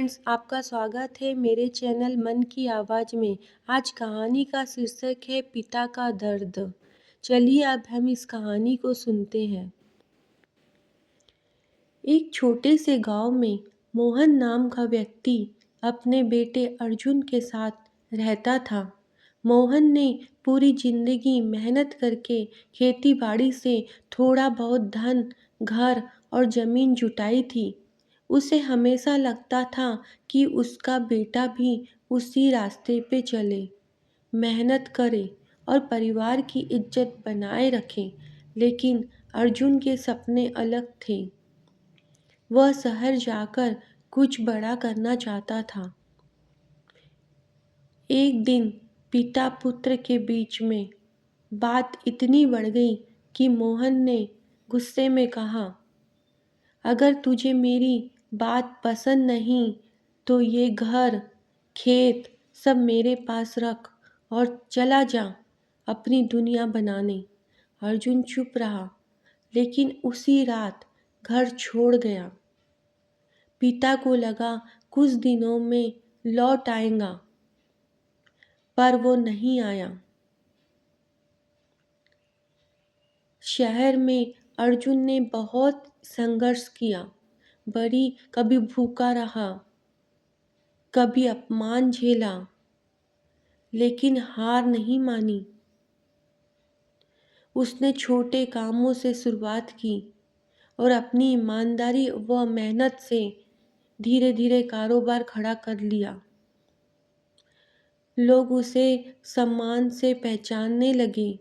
Friends, आपका स्वागत है मेरे चैनल मन की आवाज़ में। आज कहानी का शीर्षक है पिता का दर्द। चलिए अब हम इस कहानी को सुनते हैं। एक छोटे से गांव में मोहन नाम का व्यक्ति अपने बेटे अर्जुन के साथ रहता था। मोहन ने पूरी जिंदगी मेहनत करके खेती बाड़ी से थोड़ा बहुत धन, घर और जमीन जुटाई थी। उसे हमेशा लगता था कि उसका बेटा भी उसी रास्ते पे चले, मेहनत करे और परिवार की इज्जत बनाए रखे। लेकिन अर्जुन के सपने अलग थे। वह शहर जाकर कुछ बड़ा करना चाहता था। एक दिन पिता पुत्र के बीच में बात इतनी बढ़ गई कि मोहन ने गुस्से में कहा, अगर तुझे मेरी बात पसंद नहीं तो ये घर, खेत सब मेरे पास रख और चला जा अपनी दुनिया बनाने। अर्जुन चुप रहा, लेकिन उसी रात घर छोड़ गया। पिता को लगा कुछ दिनों में लौट आएगा, पर वो नहीं आया। शहर में अर्जुन ने बहुत संघर्ष किया। कभी भूखा रहा, कभी अपमान झेला, लेकिन हार नहीं मानी। उसने छोटे कामों से शुरुआत की और अपनी ईमानदारी व मेहनत से धीरे धीरे कारोबार खड़ा कर लिया। लोग उसे सम्मान से पहचानने लगे।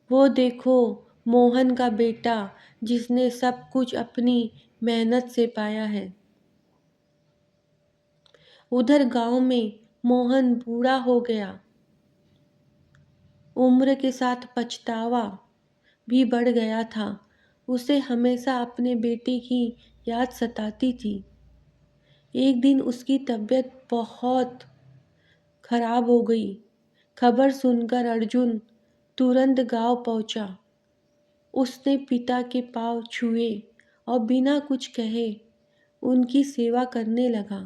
वो देखो, मोहन का बेटा जिसने सब कुछ अपनी मेहनत से पाया है। उधर गांव में मोहन बूढ़ा हो गया। उम्र के साथ पछतावा भी बढ़ गया था। उसे हमेशा अपने बेटे की याद सताती थी। एक दिन उसकी तबीयत बहुत खराब हो गई। खबर सुनकर अर्जुन तुरंत गांव पहुंचा। उसने पिता के पांव छुए और बिना कुछ कहे उनकी सेवा करने लगा।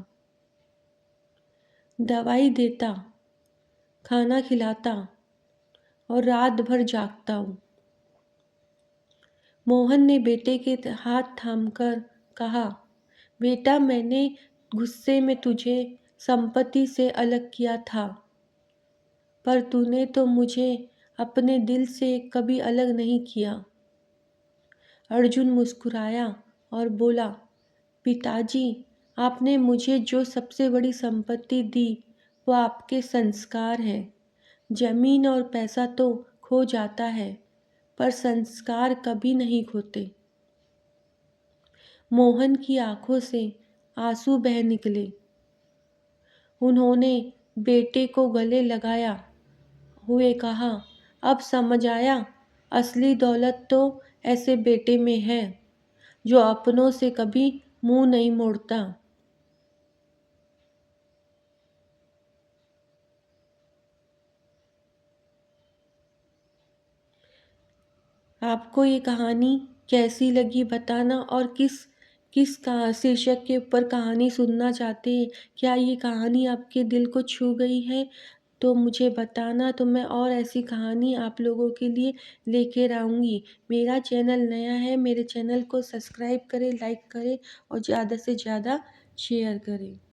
दवाई देता, खाना खिलाता और रात भर जागता हूँ। मोहन ने बेटे के हाथ थामकर कहा, बेटा, मैंने गुस्से में तुझे संपत्ति से अलग किया था, पर तूने तो मुझे अपने दिल से कभी अलग नहीं किया। अर्जुन मुस्कुराया और बोला, पिताजी, आपने मुझे जो सबसे बड़ी संपत्ति दी वो आपके संस्कार हैं। जमीन और पैसा तो खो जाता है, पर संस्कार कभी नहीं खोते। मोहन की आंखों से आंसू बह निकले। उन्होंने बेटे को गले लगाया हुए कहा, अब समझ आया, असली दौलत तो ऐसे बेटे में है जो अपनों से कभी मुंह नहीं मोड़ता। आपको ये कहानी कैसी लगी बताना, और किस का शीर्षक के ऊपर कहानी सुनना चाहते हैं। क्या ये कहानी आपके दिल को छू गई है तो मुझे बताना, तो मैं और ऐसी कहानी आप लोगों के लिए लेकर आऊँगी। मेरा चैनल नया है, मेरे चैनल को सब्सक्राइब करें, लाइक करें और ज़्यादा से ज़्यादा शेयर करें।